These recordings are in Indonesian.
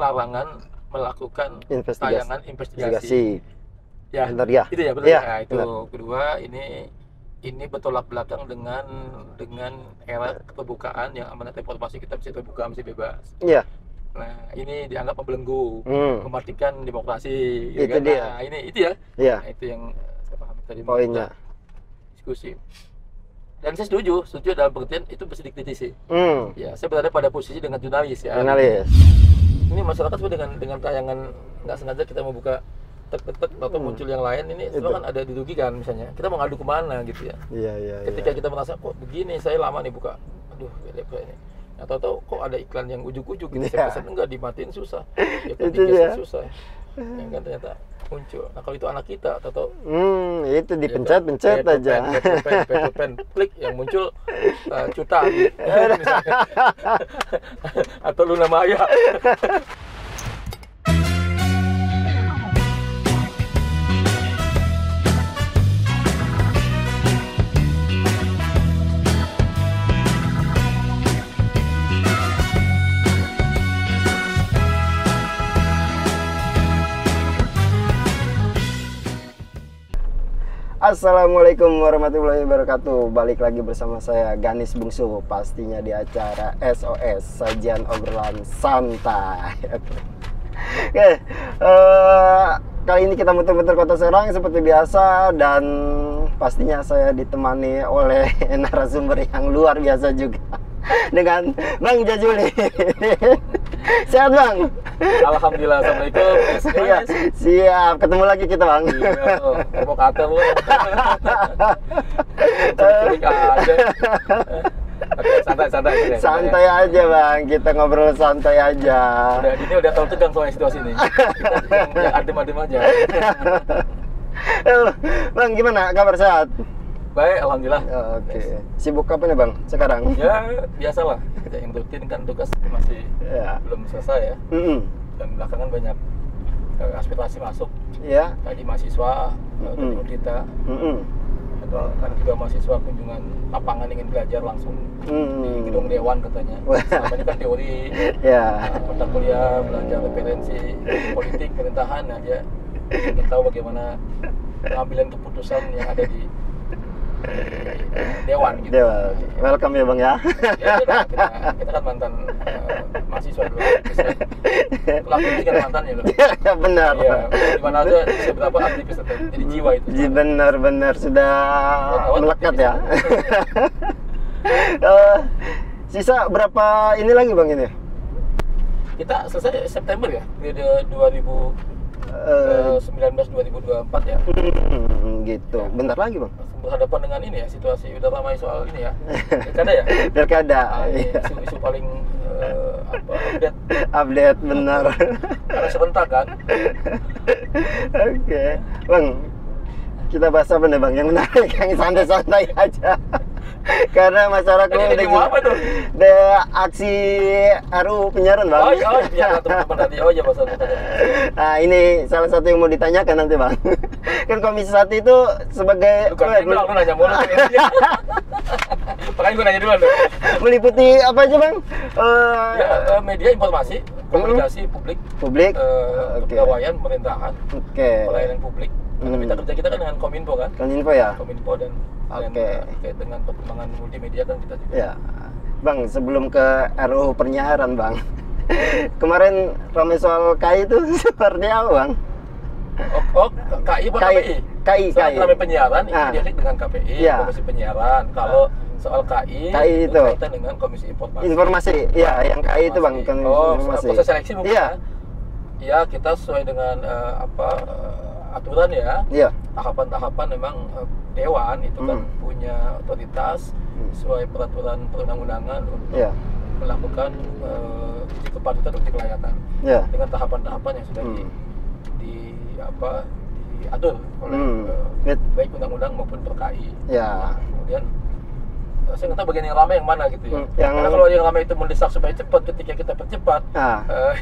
larangan melakukan tayangan investigasi. Ya, benar ya. Itu ya betul. Ya, ya, itu benar. kedua ini bertolak belakang dengan era keterbukaan yang amanat informasi kita bisa terbuka, bisa bebas. Iya. Nah, ini dianggap membelenggu, mematikan demokrasi. Itu kan? dia. Nah, itu ya. Iya. Nah, itu yang saya pahami tadi. Poinnya. Diskusi. Dan saya setuju dalam pengertian itu bisa dikritisi. Ya, saya berada pada posisi dengan jurnalis ya. Jurnalis. Ini masyarakat sebenarnya dengan tayangan nggak sengaja kita membuka tek atau muncul yang lain, ini semua kan ada dirugikan misalnya. Kita mau ngadu kemana gitu ya. Iya. Ketika kita merasa kok begini, saya lama nih buka. Aduh, beda ini. Atau kok ada iklan yang ujuk-ujuk gitu. Saya pesan enggak dimatiin susah. Ya itu dia. Susah. Ya kan ternyata muncul. Nah, kalau itu anak kita atau itu dipencet-pencet aja. Pen, klik yang muncul jutaan misalnya. Atau Luna Maya. Assalamualaikum warahmatullahi wabarakatuh. Balik lagi bersama saya Ganis Bungsu, pastinya di acara SOS, sajian obrolan santai. Oke, kali ini kita muter-muter kota Serang seperti biasa, dan pastinya saya ditemani oleh narasumber yang luar biasa juga, dengan Bang Jajuli. Sehat Bang? Alhamdulillah, assalamualaikum. Siap, ketemu lagi kita Bang. Provokator lu. Culik aja. Santai aja Bang, kita ngobrol santai aja. Ini udah terlalu tegang soal situasi ini. Yang adem-adem aja. Bang, gimana kabar, sehat? Baik, alhamdulillah. Oke. Sibuk apa nih Bang sekarang? Ya, biasalah. Kita yang rutin kan tugas masih belum selesai ya. Dan belakangan banyak aspirasi masuk. Ya. Tadi mahasiswa dari kita. Atau kan juga mahasiswa kunjungan lapangan ingin belajar langsung di gedung dewan katanya. Selama ini kan teori. Mata kuliah belajar referensi politik pemerintahan, nah dia ingin tahu bagaimana pengambilan keputusan yang ada di dewan gitu. Dewan. Welcome ya Bang ya. Kita kan mantan mahasiswa dulu. Pelaku ini kan mantannya loh. Ya benar. Iya, dimana aja seberapa aktivis itu. Jadi jiwa itu. Benar sudah melekat ya. Sisa berapa ini lagi Bang ini? Kita selesai September ya, periode 2019-2024 ya. Gitu. Bentar lagi Bang. Berhadapan dengan ini ya, situasi udah ramai soal ini ya. Pilkada ya? Pilkada. Isu paling update benar. Karena sebentar kan. Oke. Bang, kita bahas apa nih Bang? Yang menarik, yang santai-santai aja. Karena masyarakat udah aksi RUU penyiaran Bang. Oh iya, teman-teman tadi. Oh iya, Mas. Nah, ini salah satu yang mau ditanyakan nanti Bang. Kan Komisi 1 itu sebagai lu nanya mulu. Makanya gue nanya dulu. Meliputi apa aja Bang? Media informasi, komunikasi publik, kepegawaian, pemerintahan, pelayanan publik. Karena kerja kita kan dengan Kominfo kan? Kominfo ya? Kominfo dan terkait dengan perkembangan multimedia kan kita juga. Ya. Bang, sebelum ke RUU penyiaran Bang, kemarin ramai soal KI itu seperti apa Bang? KI apa KPI? KI. Ramai penyiaran, ini dialek dengan KPI, Komisi Penyiaran. Kalau soal KI itu berkaitan dengan Komisi Informasi. Ya, yang KI itu Bang, informasi. Proses seleksi mungkin ya? Ya, kita sesuai dengan aturan ya, tahapan-tahapan memang dewan itu kan punya otoritas sesuai peraturan perundang-undangan untuk melakukan uji kepatutan, uji kelayakan dengan tahapan-tahapan yang sudah diatur oleh baik undang-undang maupun PKI. Kemudian saya nggak tahu bagian yang lama yang mana gitu ya. Karena kalau yang lama itu mendesak supaya cepat, ketika kita percepat,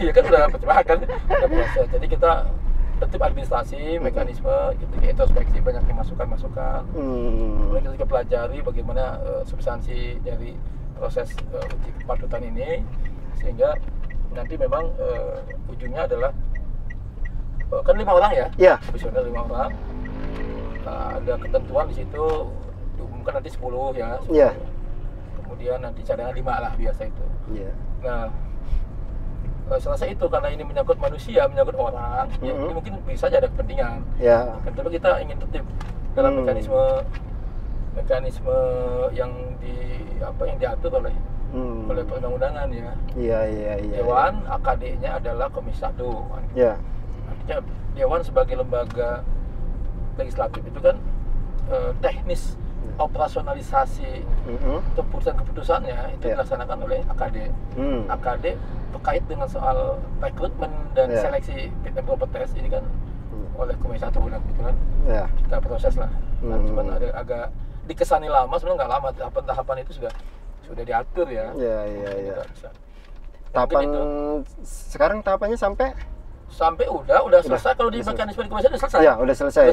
ya kan sudah percepatan, sudah proses. Jadi kita tertib administrasi, mekanisme, gitu, introspeksi, banyaknya masukan-masukan. Kemudian kita juga pelajari bagaimana substansi dari proses uji kepatutan ini, sehingga nanti memang ujungnya adalah kan 5 orang ya, komisioner 5 orang, ada ketentuan di situ diumumkan nanti 10 ya, 10. Kemudian nanti cadangan 5 lah biasa itu. Nah selesai itu, karena ini menyangkut manusia, menyangkut orang, ya ini mungkin bisa saja ada kepentingan. Kan tapi kita ingin tertib dalam mekanisme yang diatur oleh perundang-undangan ya. Dewan AKD-nya adalah Komisi 1. Artinya Dewan sebagai lembaga legislatif itu kan teknis operasionalisasi keputusan-keputusannya itu dilaksanakan oleh AKD. AKD terkait dengan soal rekrutmen dan seleksi fit and proper test ini kan oleh Komisi 1 kebetulan kita proses lah. Cuman ada agak dikesani lama, sebenarnya nggak lama, tahapan itu sudah diatur ya. Tahapan sekarang tahapannya sampai udah selesai. Kalau di mekanisme di Komisi udah selesai. Udah selesai.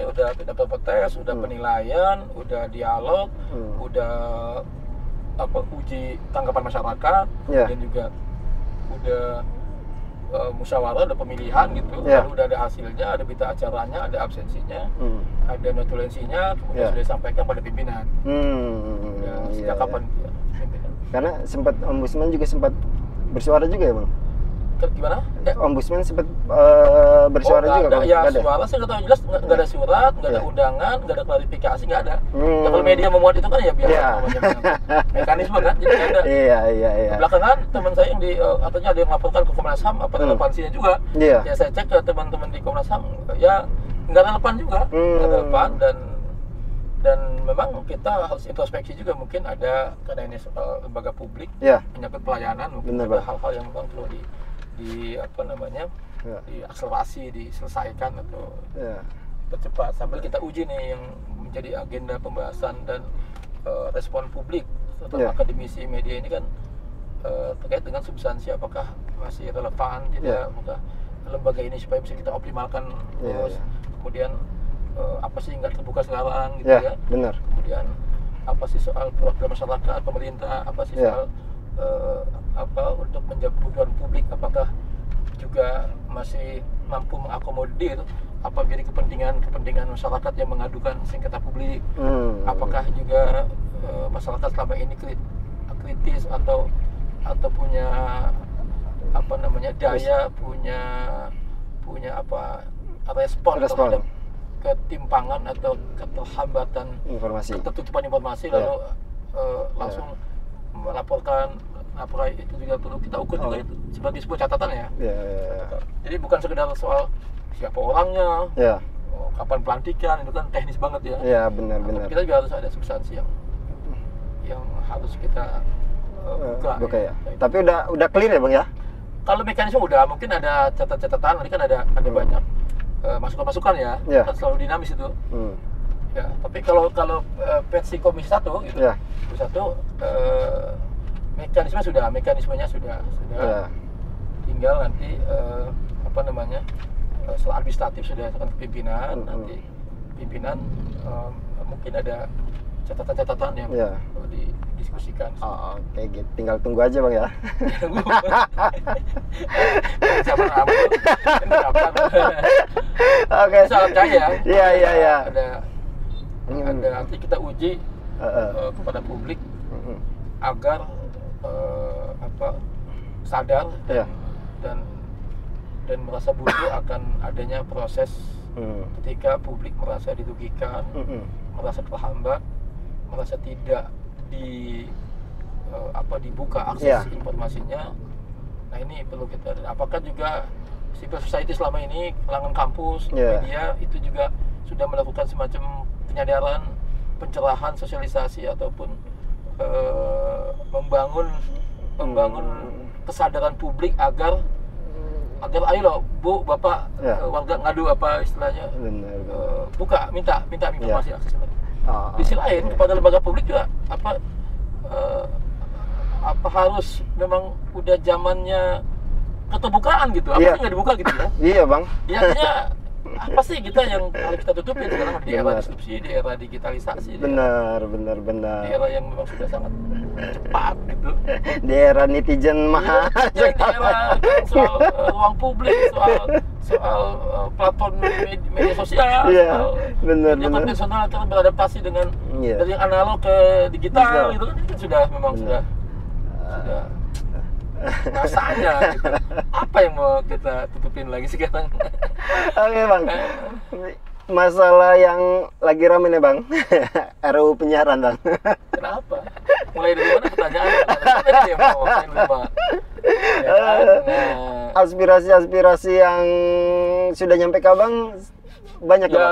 Udah fit and proper test, udah penilaian, udah dialog, udah uji tanggapan masyarakat, kemudian juga udah musyawarah, ada pemilihan gitu, lalu udah ada hasilnya, ada berita acaranya, ada absensinya, ada notulensinya, kemudian sudah disampaikan pada pimpinan. Sejak kapan pimpinan? Karena Ombudsman juga sempat bersuara juga ya Bang? Gimana? Ombudsman sempat bersuara juga kan? Ya suara saya nggak tahu jelas, nggak ada surat, nggak ada undangan, nggak ada klarifikasi, nggak ada. Ya kalau media memuat itu kan ya biasa mekanisme kan, jadi nggak ada. Belakangan teman saya yang artinya ada yang laporkan ke Komnas HAM apa relevansinya juga. Ya saya cek ke teman-teman di Komnas HAM, ya nggak relevan juga, nggak relevan, dan memang kita harus introspeksi juga, mungkin ada karena ini lembaga publik menyangkut pelayanan, mungkin ada hal-hal yang memang perlu diakselerasi, diselesaikan atau percepat sambil kita uji nih yang menjadi agenda pembahasan dan respon publik atau akademisi media ini kan terkait dengan substansi apakah masih relevan, apakah lembaga ini supaya bisa kita optimalkan terus, kemudian apa sih nggak terbuka sekarang gitu benar. Kemudian apa sih soal program masyarakat pemerintah, apa sih soal untuk menjawab kebutuhan publik, apakah juga masih mampu mengakomodir apa menjadi kepentingan masyarakat yang mengadukan sengketa publik, apakah juga masyarakat selama ini kritis atau punya daya, punya respon terhadap ketimpangan atau keterhambatan ketertutupan informasi lalu langsung melaporkan. Itu juga perlu kita ukur juga itu sebagai sebuah catatan ya. Jadi bukan sekedar soal siapa orangnya, kapan pelantikan, itu kan teknis banget ya. Benar. Kita juga harus ada substansi yang harus kita buka ya. Tapi udah clear ya Bang ya? Kalau mekanisme udah, mungkin ada catatan, nanti kan ada banyak masukan-masukan ya. Kan selalu dinamis itu. Ya, tapi kalau versi Komisi 1 gitu. Komisi 1 mekanismenya sudah tinggal nanti setelah administratif sudah akan ke pimpinan, nanti pimpinan mungkin ada catatan-catatan yang perlu didiskusikan. Oke, gitu. Tinggal tunggu aja Bang ya. Oke. Sangat kaya. Iya. Ada nanti kita uji kepada publik agar sadar dan merasa butuh akan adanya proses ketika publik merasa dirugikan, merasa terhambat, merasa tidak dibuka akses informasinya. Nah ini perlu kita. Apakah juga civil society selama ini, kalangan kampus, media itu juga sudah melakukan semacam penyadaran, pencerahan, sosialisasi ataupun membangun kesadaran publik agar ayo loh Bu, Bapak, warga ngadu apa istilahnya, buka, minta informasi akses. Di sisi lain kepada lembaga publik juga apa harus memang udah zamannya keterbukaan gitu, apa sih nggak dibuka gitu ya? Iya Bang. Ya artinya apa sih kita yang harus kita tutupin sekarang di era disrupsi, di era digitalisasi, benar. Di era yang memang sudah sangat cepat gitu, di era netizen mahal, di era soal ruang publik, soal platform media sosial, benar. konvensional terus beradaptasi dengan dari yang analog ke digital gitu kan, sudah memang sudah rasanya gitu. Apa yang mau kita tutupin lagi sekarang? Oke Bang, masalah yang lagi rame nih Bang, RUU penyiaran Bang. Kenapa? Mulai dari mana pertanyaannya? Aspirasi-aspirasi yang sudah nyampe ke Abang banyak ya,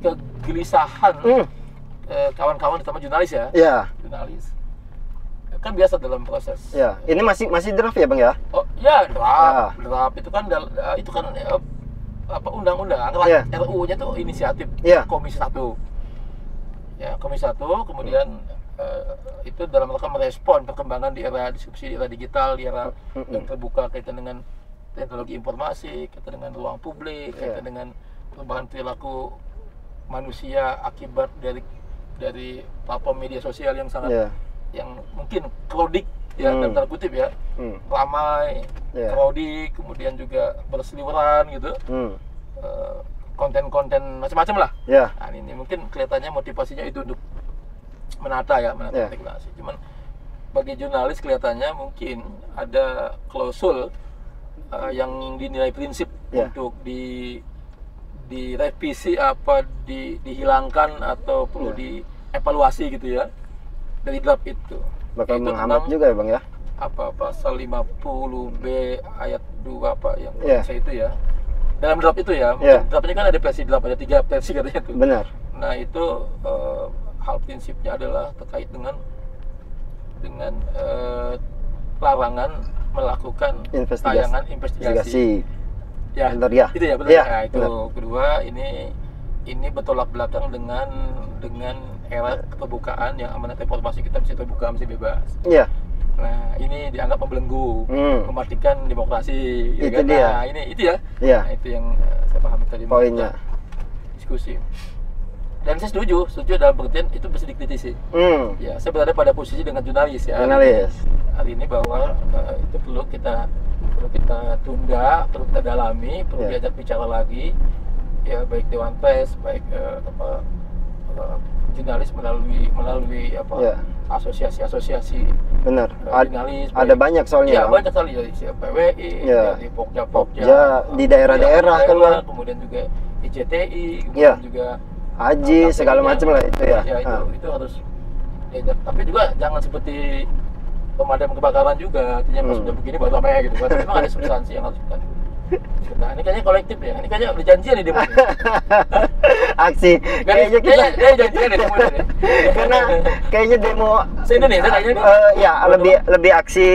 kegelisahan kawan-kawan terutama jurnalis ya. Jurnalis kan biasa dalam proses. Ini masih draft ya Bang ya? Oh ya, draft itu kan apa undang-undang, RUU-nya tuh inisiatif Komisi 1. Ya, Komisi 1 kemudian itu dalam rangka merespon perkembangan di era disrupsi, di era digital, di era yang terbuka kaitan dengan teknologi informasi, kaitan dengan ruang publik, kaitan dengan perubahan perilaku manusia akibat dari platform media sosial yang sangat yang mungkin crowded ya, dalam tanda kutip ya, ramai, crowded, kemudian juga berseliweran gitu, konten-konten macam-macam lah. Nah, ini mungkin kelihatannya motivasinya itu untuk menata regulasi. Cuman bagi jurnalis kelihatannya mungkin ada klausul yang dinilai prinsip untuk direvisi apa dihilangkan atau perlu dievaluasi gitu ya. Dari draft itu bakal menghambat juga ya Bang ya, apa pasal 50B ayat 2 apa yang saya itu ya, dalam draft itu ya, draftnya kan ada versi draft, ada 3 versi katanya tuh. Benar. Nah itu hal prinsipnya adalah terkait dengan larangan melakukan tayangan investigasi. Ya, benar ya. Itu ya betul. Nah, itu benar. Kedua ini bertolak belakang dengan era keterbukaan yang amanat informasi kita bisa terbuka, bisa bebas. Nah, ini dianggap membelenggu, mematikan demokrasi. Itu dia. Nah, itu ya. Nah, itu yang saya pahami tadi. Poinnya. Diskusi. Dan saya setuju dalam pengertian itu bisa dikritisi. Ya, saya berada pada posisi dengan jurnalis ya. Hari ini bahwa itu perlu kita tunda, perlu kita dalami, perlu diajak bicara lagi. Ya, baik Dewan Pers, baik jurnalis melalui asosiasi-asosiasi. Benar. Jurnalis. Ada banyak soalnya. Ya, banyak sekali dari PWI, dari Pokja di daerah-daerah kan, kemudian juga ICTI, kemudian juga Haji segala macam lah itu ya. Itu harus diajak. Tapi juga jangan seperti pemadam kebakaran juga, artinya pas sudah begini baru ramai gitu kan. Memang ada substansi yang harus kita. Ini kayaknya kolektif ya. Ini kayaknya udah janjian nih demo. Aksi. Kayaknya kita janjian nih demo ini. Karena kayaknya demo se-Indonesia kayaknya nih. Ya, lebih aksi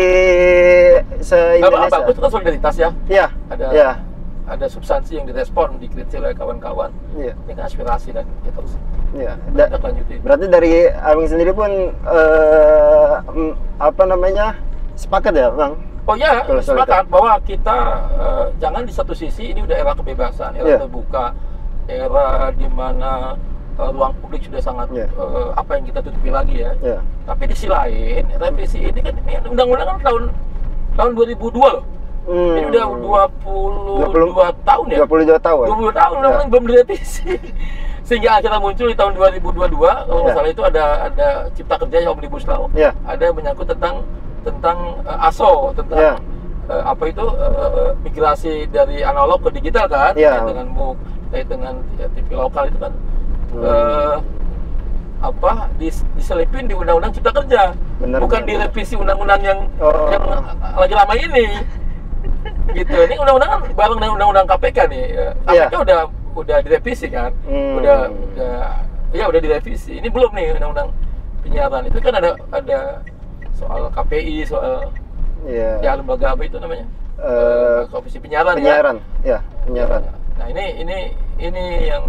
se-Indonesia. Bagus kan solidaritas ya. Iya. Ada substansi yang direspon, dikritik oleh kawan-kawan. Ini kan aspirasi dan kita terus. Berarti dari Abang sendiri pun sepakat ya Bang? Oh ya, sepakat bahwa kita jangan di satu sisi ini udah era kebebasan, era terbuka, era di mana ruang publik sudah sangat apa yang kita tutupi lagi ya. Tapi di sisi lain, revisi ini kan undang-undang kan tahun 2002 loh. Ini udah 22 tahun ya? 22 tahun. 22 tahun undang-undang belum direvisi. Sehingga akhirnya muncul di tahun 2022, kalau nggak salah itu ada Cipta Kerja yang Omnibus Law. Ada yang menyangkut tentang ASO, tentang migrasi dari analog ke digital kan, kait dengan MOOC, kait dengan TV lokal itu kan diselipin di Undang-Undang Cipta Kerja. Bukan direvisi undang-undang yang lagi lama ini. Gitu. Ini undang-undang kan bareng dengan undang-undang KPK nih. KPK udah direvisi kan. Udah direvisi. Ini belum nih undang-undang penyiaran. Itu kan ada soal KPI, soal lembaga apa itu namanya? Komisi penyiaran. Penyiaran. Nah, ini yang,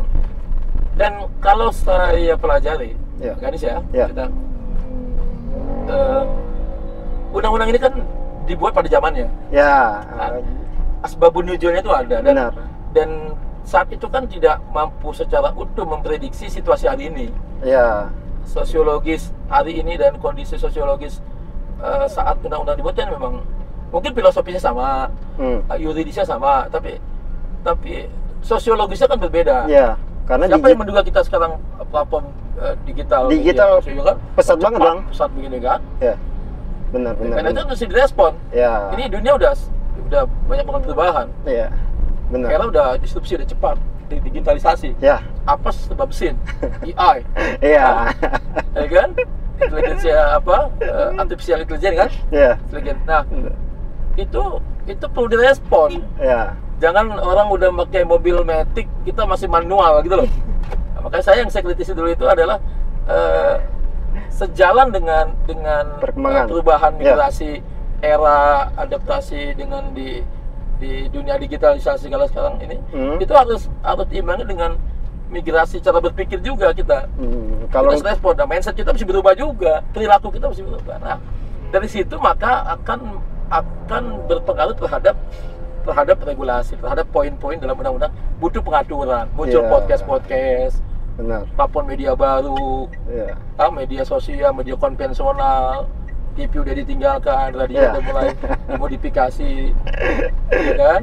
dan kalau saya pelajari, Ganis kita undang-undang ini kan dibuat pada zamannya. Asbabun nuzulnya itu ada. Dan saat itu kan tidak mampu secara utuh memprediksi situasi hari ini. Ya. Sosiologis hari ini dan kondisi sosiologis saat undang-undang dibuat kan memang mungkin filosofisnya sama, yuridisnya sama, tapi sosiologisnya kan berbeda. Ya, karena siapa yang menduga kita sekarang platform digital media, kan? Pesat banget bang. Pesat begini kan? Ya, benar. Karena itu mesti direspon. Ya. Ini dunia udah banyak banget perubahan. Iya, benar. Karena udah disrupsi udah cepat, digitalisasi. Ya. Apa sebab mesin? AI. Iya. Ya kan? Intelijensi artificial intelligence kan? Iya. Nah, itu perlu direspon. Iya. Jangan orang udah pakai mobil matic, kita masih manual gitu loh. Nah, makanya saya yang saya kritisi dulu itu adalah sejalan dengan perubahan migrasi era adaptasi dengan di dunia digitalisasi segala sekarang ini, itu harus diimbangi dengan migrasi cara berpikir juga kita. Kalau kita respon, mindset kita mesti berubah juga, perilaku kita mesti berubah. Nah, dari situ maka akan berpengaruh terhadap regulasi, terhadap poin-poin dalam undang-undang. Butuh pengaturan, muncul podcast, platform media baru, media sosial, media konvensional, TV udah ditinggalkan, radio udah mulai dimodifikasi, ya kan?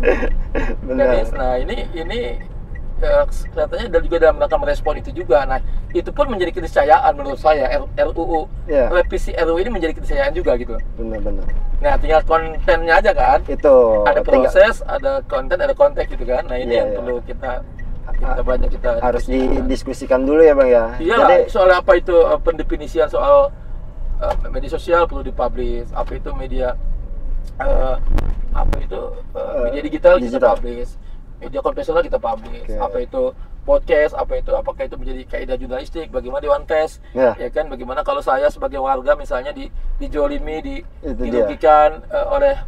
Nah ini kelihatannya juga dalam rangka merespon itu juga. Nah itu pun menjadi keniscayaan menurut saya. RUU revisi RUU ini menjadi keniscayaan juga gitu. Benar. Nah tinggal kontennya aja kan. Itu. Ada proses, ada konten, ada konteks gitu kan. Nah ini yang perlu kita harus didiskusikan dulu ya bang ya. Iya. Jadi soal apa itu pendefinisian soal media sosial perlu dipublish. Apa itu media media digital kita publish. Media konvensional kita publish. Apa itu podcast, apakah itu menjadi kaidah jurnalistik, bagaimana Dewan Pers, ya kan, bagaimana kalau saya sebagai warga misalnya dijolimi, dirugikan oleh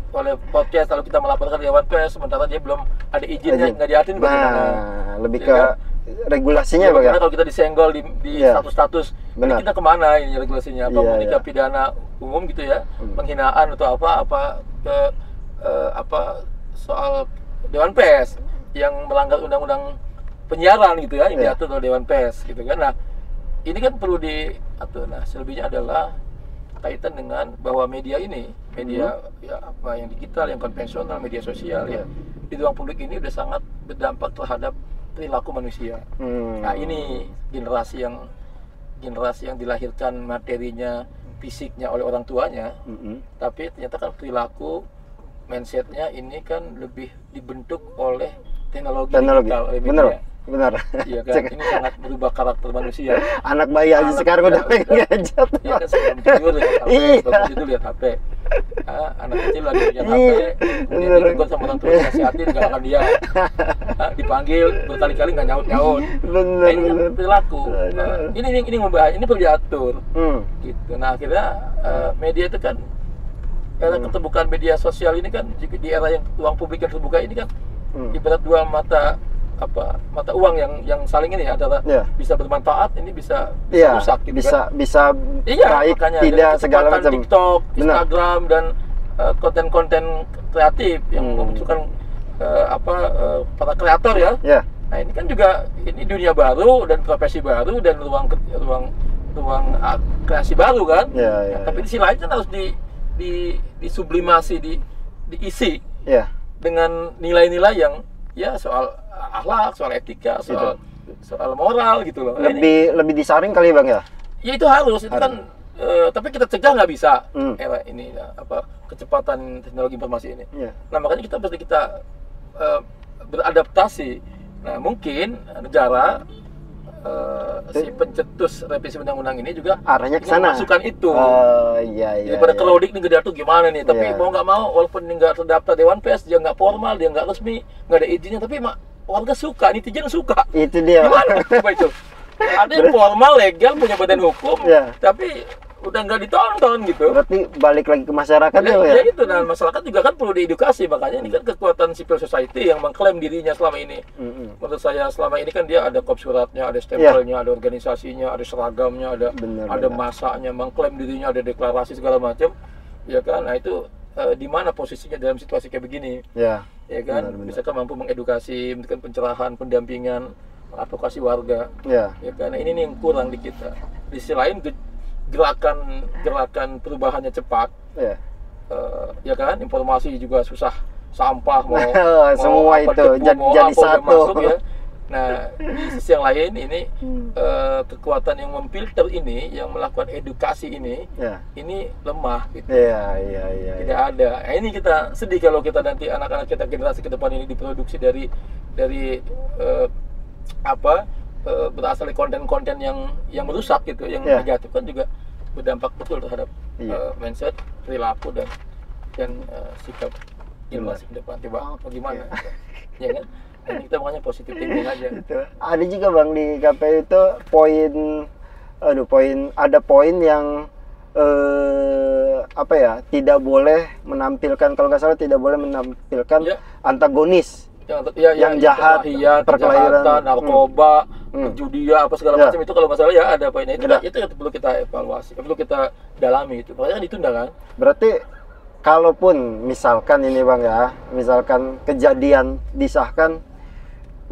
podcast, lalu kita melaporkan Dewan Pers sementara dia belum ada izinnya, nggak diatin bagaimana? Lebih ke regulasinya bagaimana kalau kita disenggol di status-status, kita kemana ini regulasinya? Apa menikah pidana umum gitu ya, penghinaan atau apa soal Dewan Pers yang melanggar undang-undang penyiaran gitu ya, yang diatur oleh Dewan Pers gitu kan. Nah ini kan perlu diatur. Nah selebihnya adalah kaitan dengan bahwa media ini, media yang digital, yang konvensional, media sosial ya, di ruang publik ini udah sangat berdampak terhadap perilaku manusia. Nah ini generasi yang dilahirkan materinya, fisiknya oleh orang tuanya, tapi ternyata kan perilaku, mindsetnya ini kan lebih dibentuk oleh teknologi. Digital, benar. Iya kan, ini sangat merubah karakter manusia. Anak bayi aja sekarang udah pengen gadget. Iya kan, sebelum tidur lihat HP, bagus itu lihat HP. Anak kecil lagi punya HP, kemudian ditegur sama orang tua, nasihatin, galakkan dia. Dipanggil berkali-kali nggak nyaut. Benar. Ini perilaku. Ini membahas, ini perlu diatur. Gitu. Nah akhirnya media itu kan, era keterbukaan media sosial ini kan, di era yang ruang publik yang terbuka ini kan, ibarat dua mata uang yang saling ini antara bisa bermanfaat, ini bisa rusak gitu bisa baik, tidak segala macam. TikTok, Instagram dan konten-konten kreatif yang membutuhkan para kreator ya. Nah ini kan juga ini dunia baru dan profesi baru dan ruang kreasi baru kan. Tapi di sisi lain kan harus disublimasi, diisi dengan nilai-nilai yang soal akhlak, soal etika, soal moral gitu loh. Lebih disaring kali bang ya? Ya itu harus, itu kan. Tapi kita cegah nggak bisa era ini kecepatan teknologi informasi ini. Nah makanya kita beradaptasi. Nah mungkin negara si pencetus revisi undang-undang ini juga arahnya ke sana, masukkan itu. Jadi pada crowding negara tuh gimana nih, tapi mau nggak mau walaupun ini nggak terdaftar Dewan Pers, dia nggak formal, dia nggak resmi, nggak ada izinnya, tapi warga suka, netizen suka. Itu dia. Gimana itu? Ada yang formal, legal, punya badan hukum, tapi udah nggak ditonton gitu. Berarti balik lagi ke masyarakat ya itu, dan masyarakat juga kan perlu diedukasi. Makanya ini kan kekuatan civil society yang mengklaim dirinya selama ini. Menurut saya selama ini kan dia ada kop suratnya, ada stempelnya, ada organisasinya, ada seragamnya, ada masanya, mengklaim dirinya, ada deklarasi segala macam, ya kan. Nah itu di mana posisinya dalam situasi kayak begini? Ya ya kan, misalkan mampu mengedukasi, misalkan pencerahan, pendampingan, advokasi warga, ya kan. Nah, ini nih yang kurang di kita. Di sisi lain gerakan perubahannya cepat, ya kan, informasi juga susah, sampah mau semua mau itu jadi satu. Masuk, ya. Nah, di sisi yang lain ini kekuatan yang memfilter ini, yang melakukan edukasi ini, ini lemah gitu. Tidak ada. Nah, ini kita sedih kalau kita nanti anak-anak kita generasi ke depan ini diproduksi dari berasal dari konten-konten yang merusak gitu, yang negatif, kan juga berdampak betul terhadap mindset, perilaku dan sikap generasi ke depan. Coba bagaimana? Ya kan? Ini kita makanya positif thinking aja. Ada juga Bang di KPU itu ada poin yang tidak boleh menampilkan, kalau nggak salah tidak boleh menampilkan antagonis yang jahat, perkelahian, narkoba, judia, apa segala macam itu, kalau masalah ya ada poinnya itu perlu kita evaluasi, perlu kita dalami itu. Makanya kan ditunda kan. Berarti kalaupun misalkan ini Bang ya, misalkan kejadian disahkan,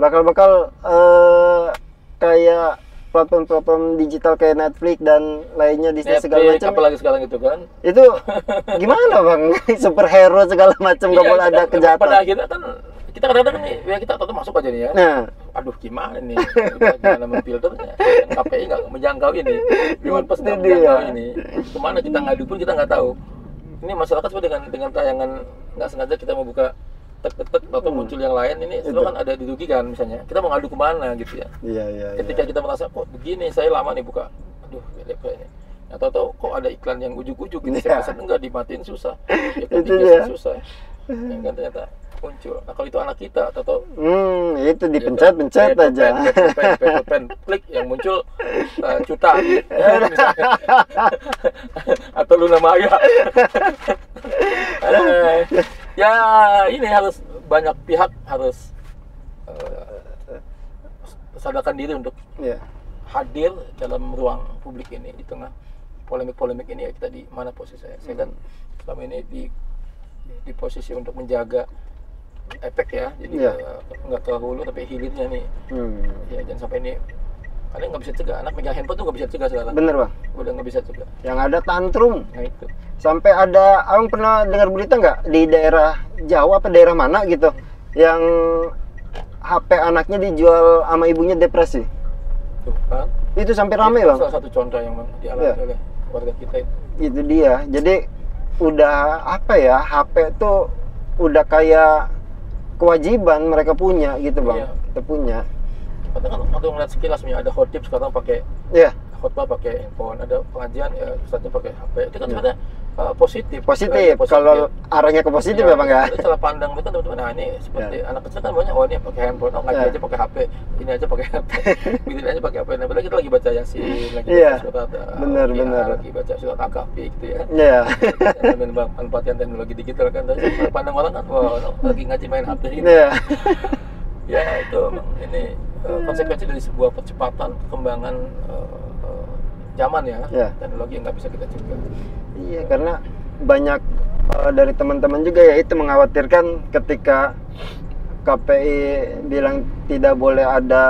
bakal kayak platform digital kayak Netflix dan lainnya, Disney segala macam. Apalagi sekarang itu kan. Itu gimana Bang? Superhero segala macam, nggak boleh ada kejahatan. Pada akhirnya kan kita kadang-kadang nih, ya kita tetap masuk aja nih ya. Nah, aduh gimana nih? Gimana memfilternya? KPI nggak menjangkau ini, Dewan Pers nggak menjangkau ini. Kemana kita ngadu pun kita nggak tahu. Ini masyarakat sebenarnya dengan tayangan nggak sengaja kita mau buka tek atau muncul yang lain, ini sebenarnya kan ada dirugikan. Misalnya kita mau ngadu kemana gitu ya. Ketika kita merasa kok begini, saya lama nih buka, aduh beda ini, atau kok ada iklan yang ujuk-ujuk gitu, saya pesan enggak, dimatiin susah, ya susah, yang kan ternyata muncul. Nah kalau itu anak kita atau itu dipencet aja, pen klik yang muncul Cuta atau Luna Maya. Ya ini harus banyak pihak harus sadarkan diri untuk hadir dalam ruang publik ini, di tengah polemik-polemik ini. Ya kita di mana posisi saya kan selama ini di posisi untuk menjaga efek ya, jadi nggak ke hulu tapi hilirnya nih. Ya jangan sampai ini, karena nggak bisa cegah, anak megang handphone tuh nggak bisa cegah sekarang. Bener Bang, udah nggak bisa cegah. Yang ada tantrum. Nah itu. Sampai ada, Abang pernah dengar berita nggak di daerah Jawa apa daerah mana gitu, yang HP anaknya dijual sama ibunya depresi. Tuh kan? Itu sampai rame Bang. Salah satu contoh yang dialami oleh warga kita itu. Itu dia. Jadi udah HP tuh udah kayak kewajiban mereka punya gitu Bang. Kita punya. Kadang kan waktu ngeliat sekilas ada khotib sekarang pakai khotbah pakai handphone, ada pengajian ya ustadznya pakai HP. Itu kan sebenarnya positif. Kalau arahnya ke positif ya Bang ya. Itu cara pandang itu kan teman-teman. Nah ini seperti anak kecil kan banyak, ini pakai handphone, ngaji aja pakai HP, ini aja pakai HP, begini aja pakai HP. Nah padahal kita lagi baca Yasin, lagi baca surat, lagi baca surat Al-Kahfi gitu ya. Manfaatkan teknologi digital kan. Tapi pandang orang kan, lagi ngaji main HP gitu. Ya itu ini konsekuensi dari sebuah percepatan perkembangan zaman ya, teknologi yang nggak bisa kita cegah. Iya, karena banyak dari teman-teman juga ya itu mengkhawatirkan ketika KPI bilang tidak boleh ada,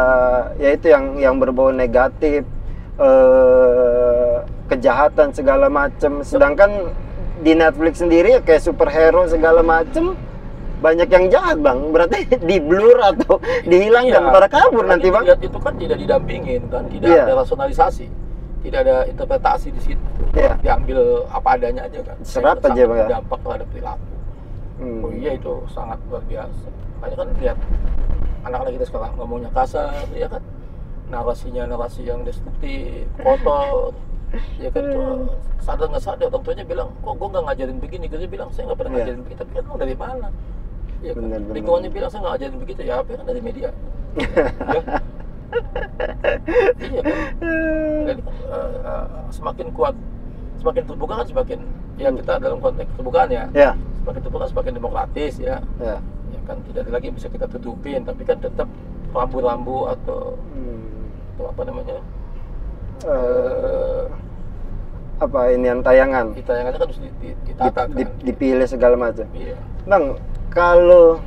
yaitu yang berbau negatif, kejahatan segala macam. Sedangkan di Netflix sendiri kayak superhero segala macam, banyak yang jahat Bang, berarti di blur atau dihilangkan, pada kabur nanti Bang. Itu kan tidak didampingin kan, tidak ada rasionalisasi, tidak ada interpretasi di situ, diambil apa adanya aja kan. Serap aja Bang ya. Dampak terhadap perilaku. Oh iya itu sangat luar biasa. Makanya kan lihat anak-anak kita sekarang ngomongnya kasar, ya kan, narasi yang destruktif, kotor. Ya kan itu sadar nggak sadar orang tuanya bilang, kok gue nggak ngajarin begini, dia bilang saya nggak pernah ngajarin begitu, tapi kan mau dari mana? Ya kan lingkungannya bilang saya nggak ngajarin begitu, ya apa kan dari media. Iya kan. Jadi semakin kuat, semakin terbuka kan semakin kita dalam konteks terbukaan ya. Semakin terbuka semakin demokratis ya. Ya kan tidak ada lagi yang bisa kita tutupin, tapi kan tetap rambu-rambu atau apa namanya? Tayangan. Tayangannya kan harus ditata kan. Dipilih segala macam. Bang, kalau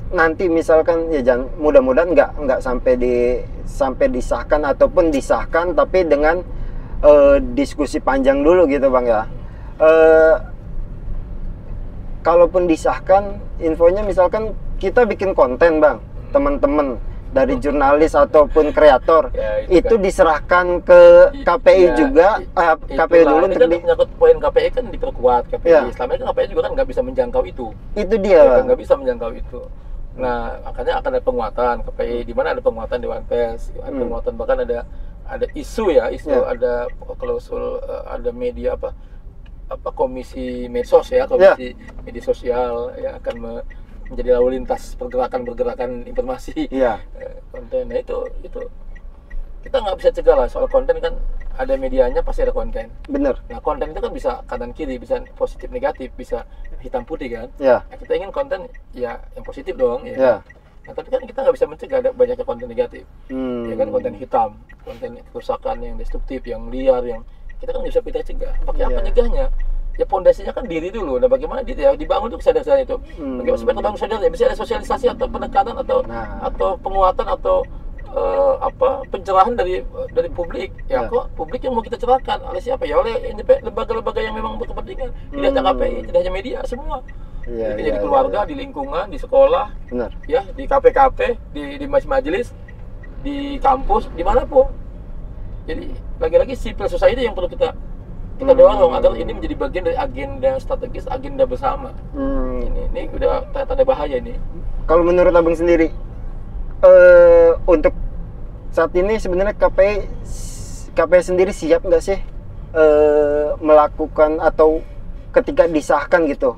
nanti misalkan ya jangan, mudah-mudahan nggak sampai disahkan ataupun disahkan tapi dengan diskusi panjang dulu gitu Bang ya. Kalaupun disahkan, infonya misalkan kita bikin konten Bang, teman-teman dari jurnalis ataupun kreator, ya, itu kan diserahkan ke KPI ya, juga, KPI dulu untuk kan menyangkut poin KPI kan diperkuat. KPI ya. Selama ini kan KPI juga kan nggak bisa menjangkau itu. Itu dia ya, nggak bisa menjangkau itu. Nah, makanya akan ada penguatan KPI, di mana ada penguatan Dewan Pers, ada penguatan, bahkan ada isu ya, ada klausul, ada media komisi medsos ya, komisi media sosial yang akan menjadi lalu lintas pergerakan informasi konten. Nah, itu kita nggak bisa cegah lah, soal konten kan ada medianya, pasti ada konten. Bener. Nah, konten itu kan bisa kanan kiri, bisa positif negatif, bisa hitam putih kan. Nah, kita ingin konten ya yang positif dong ya. Nah, tapi kan kita nggak bisa mencegah ada banyaknya konten negatif. Ya kan, konten hitam, konten kerusakan yang destruktif, yang liar, yang kita kan bisa kita cegah. Pakai apa nyegahnya? Ya pondasinya kan diri dulu. Nah, bagaimana dibangun tuh kesadaran itu? Bagaimana supaya terbangun sadar ya? Bisa ada sosialisasi atau penekanan atau penguatan atau pencerahan dari publik. Ya kok publik yang mau kita cerahkan oleh siapa? Ya oleh lembaga-lembaga yang memang berkepentingan. Tidak hanya KPI, tidak hanya media, semua. Jadi di keluarga, di lingkungan, di sekolah, ya di KPKP, di majelis, di kampus, dimanapun. Jadi lagi-lagi civil society yang perlu kita dorong agar ini menjadi bagian dari agenda strategis, agenda bersama. Ini udah tanda bahaya ini. Kalau menurut Abang sendiri, untuk saat ini sebenarnya KPI sendiri siap nggak sih melakukan atau ketika disahkan gitu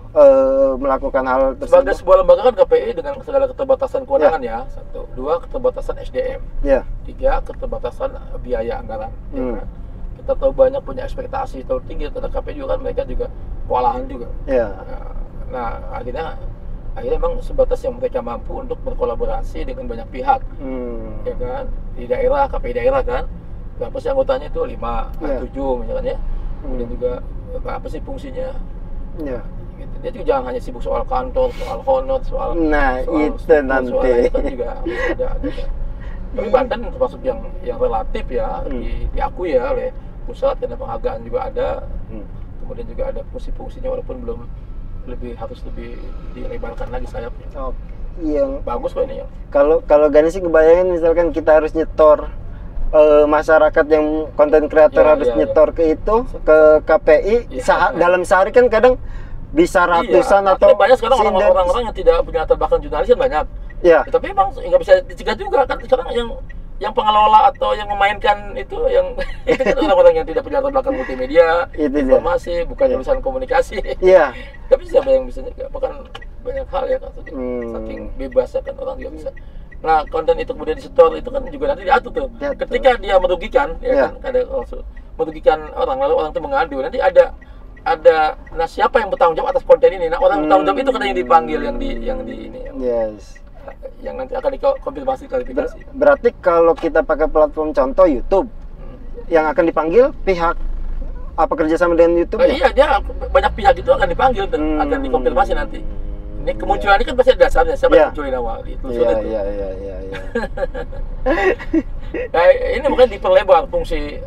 melakukan hal tersebut? Sebagai sebuah lembaga kan KPI dengan segala keterbatasan kewenangan ya. 1, 2 keterbatasan SDM, 3 keterbatasan biaya anggaran. Ya kan? Kita tahu banyak punya ekspektasi terlalu tinggi terhadap KPI juga kan, mereka juga kewalahan juga. Nah, akhirnya memang sebatas yang mereka mampu untuk berkolaborasi dengan banyak pihak. Ya kan, di daerah, KPI daerah kan, berapa sih anggotanya itu 5, 7 misalnya. Kemudian juga apa sih fungsinya? Gitu. Dia juga jangan hanya sibuk soal kantor, soal honor, soal itu nanti. Soal itu kan juga ada. Tapi Banten termasuk yang relatif ya diakui ya oleh pusat, karena penghargaan juga ada. Kemudian juga ada fungsi-fungsinya walaupun belum harus lebih dilebarkan lagi sayapnya. Yang bagus kok ini ya. Kalau Ganis sih kebayangin misalkan kita harus nyetor masyarakat yang konten kreator harus nyetor ke KPI dalam sehari kan kadang bisa ratusan atau banyak sekarang orang-orang yang tidak punya latar belakang jurnalis kan banyak. Tapi memang nggak bisa dicegah juga kan sekarang yang pengelola atau yang memainkan itu itu kan orang-orang yang tidak punya latar belakang multimedia, informasi, bukan jurusan komunikasi. Tapi siapa yang bisa nyegah? Bahkan banyak hal ya kan, saking bebas kan orang juga bisa. Nah, konten itu kemudian disetor itu kan juga nanti diatur tuh. Ketika dia merugikan, kan ada merugikan orang, lalu orang itu mengadu, nanti ada nah siapa yang bertanggung jawab atas konten ini? Nah, orang bertanggung jawab itu kan yang dipanggil, yang nanti akan dikonfirmasi, klarifikasi. Berarti kalau kita pakai platform contoh YouTube, yang akan dipanggil pihak apa kerjasama dengan YouTube? Iya, dia banyak pihak itu akan dipanggil dan akan dikonfirmasi nanti. Ini kemunculan ini kan pasti ada dasarnya, siapa yang munculin awal itu. Nah, ini mungkin diperlebar fungsi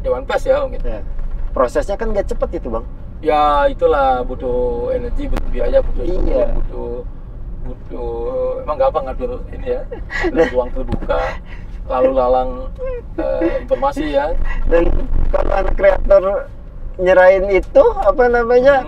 Dewan Pers ya gitu. Prosesnya kan nggak cepat itu Bang. Ya itulah, butuh energi, butuh biaya, butuh emang gampang ngatur ini ya. Ruang terbuka, lalu lalang informasi ya. Dan kalau anak kreator nyerahin itu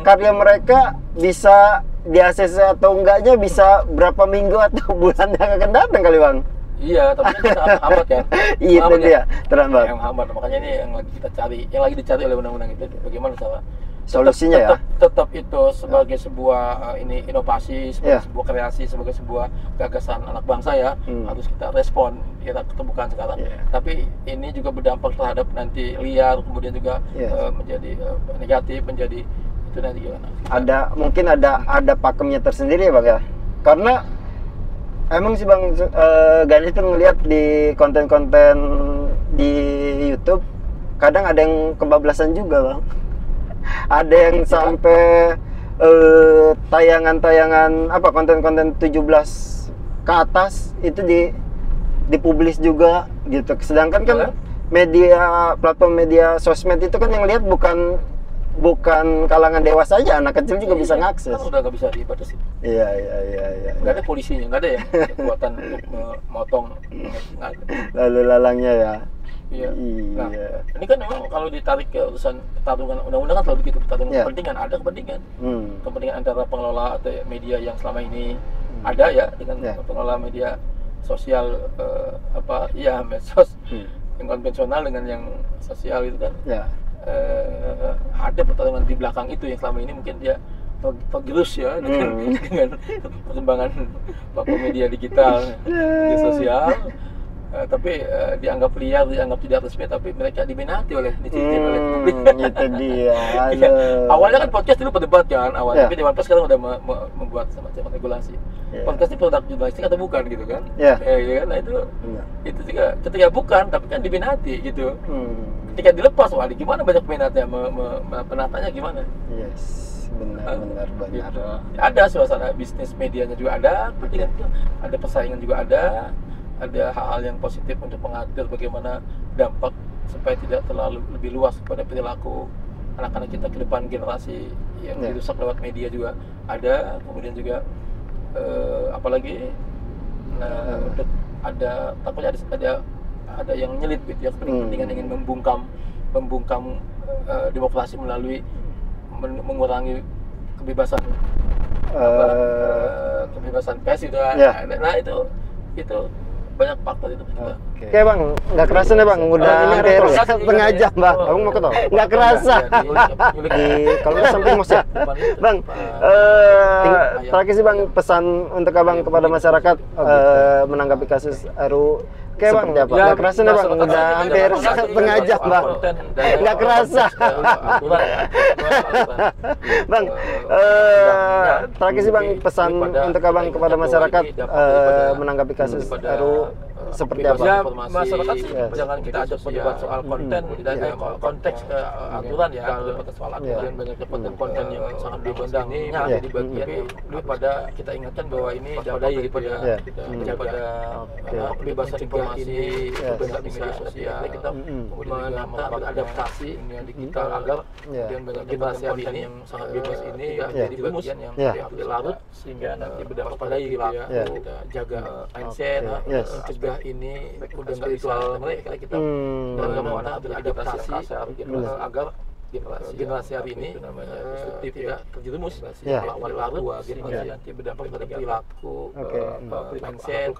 karya mereka bisa di ACC atau enggaknya bisa berapa minggu atau bulan yang akan datang kali Bang. Iya, tapi itu hambat kan. Iya, itu dia terhambat. Yang hambat, makanya ini yang lagi kita cari, yang lagi dicari oleh undang-undang itu bagaimana cara solusinya tetap itu sebagai sebuah inovasi, sebagai sebuah kreasi, sebagai sebuah gagasan anak bangsa ya, harus kita respon kita keterbukaan sekarang. Tapi ini juga berdampak terhadap nanti liar, kemudian juga menjadi negatif, menjadi itu nanti gimana? Mungkin ada pakemnya tersendiri ya Bang ya, karena emang sih Bang Ganis tuh ngeliat di konten-konten di YouTube kadang ada yang kebablasan juga Bang. Ada yang sampai tayangan-tayangan apa konten-konten 17 ke atas itu dipublis juga gitu. Sedangkan kan media platform media sosmed itu kan yang lihat bukan kalangan dewasa aja, anak kecil juga bisa ngakses. Kan udah nggak bisa dibatasi. Iya. Nggak ada polisinya, nggak ada ya kekuatan untuk memotong. Lalu lalangnya ya. Iya. Nah, ini kan memang kalau ditarik ke urusan pertarungan undang-undang kan selalu begitu, pertarungan kepentingan, ada kepentingan. Kepentingan antara pengelola atau media yang selama ini ada ya dengan pengelola media sosial medsos yang konvensional dengan yang sosial itu kan. Ada pertarungan di belakang itu yang selama ini mungkin dia tergerus ya dengan perkembangan media digital, media sosial. Tapi dianggap liar, dianggap tidak resmi, tapi mereka diminati oleh netizen, oleh publik. Itu dia. Awalnya kan podcast dulu berdebat kan, tapi Dewan Pers sekarang udah membuat semacam regulasi. Podcast ini produk jurnalistik atau bukan gitu kan? Nah itu juga ketika bukan, tapi kan diminati gitu. Ketika dilepas, wah gimana banyak peminatnya, penatanya gimana? Yes, benar. Gitu. Ada suasana bisnis medianya juga ada persaingan juga ada hal-hal yang positif untuk mengatur bagaimana dampak supaya tidak terlalu lebih luas kepada perilaku anak-anak kita ke depan, generasi yang dirusak lewat media juga ada. Kemudian juga apalagi untuk takutnya ada yang nyelip gitu ya, kepentingan ingin membungkam demokrasi melalui mengurangi kebebasan pers itu. Nah itu banyak faktor itu. Oke bang, nggak kerasa nih bang, udah hampir setengah jam bang. Abang mau ketemu? Nggak kerasa. Kalau nggak sampai mau sih. Bang, terakhir sih bang, pesan untuk abang kepada masyarakat menanggapi kasus RUU. Oke bang, nggak kerasa nih bang, udah hampir setengah jam bang. Nggak kerasa. Bang, terakhir sih bang, pesan untuk abang kepada masyarakat menanggapi kasus RUU seperti apa? Masyarakat sih jangan kita ajak berdebat soal konten dan konteks aturan ya, berdebat soal aturan banyak konten yang sangat bebas ini jadi bagian daripada kita ingatkan bahwa ini daripada kebebasan informasi benar di media sosial, kita beradaptasi digital agar generasi ini yang sangat bebas ini jadi bagian yang larut sehingga nanti berdampak pada kita jaga mindset, mencegah ini udah nggak ritual mereka, kita beradaptasi agar generasi hari ini destruktif ya, terjerumus larut sehingga nanti berdampak pada perilaku, mindset,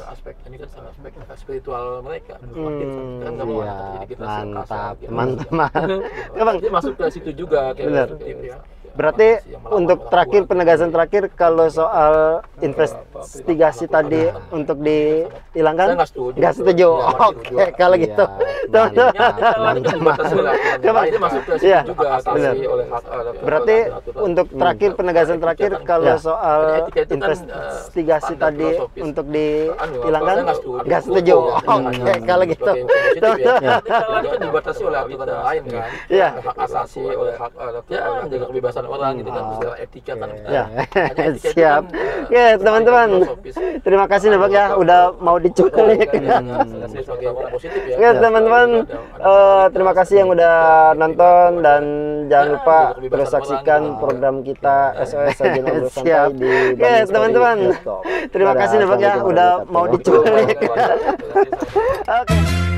aspek ini kan aspek spiritual mereka. Kan nggak mau terjadi generasi kasar. Mantap. Jadi masuk ke situ juga kayak Berarti untuk terakhir, penegasan terakhir kalau soal investigasi tadi untuk dihilangkan, nggak setuju. Oke, kalau gitu. Berarti untuk terakhir, penegasan terakhir kalau soal investigasi tadi untuk dihilangkan, nggak setuju. Oke, kalau gitu. Kalau kan dibatasi oleh aturan lain kan, hak asasi oleh hak menjaga kebebasan orang gitu kan, secara etika kan. Siap. Oke teman-teman, terima kasih nih bang ya udah mau diculik. Oke teman-teman, terima kasih yang udah nonton dan jangan lupa terus saksikan program kita SOS Sajian Obrol Santai di Oke teman-teman, terima kasih nih bang ya udah mau diculik. Oke.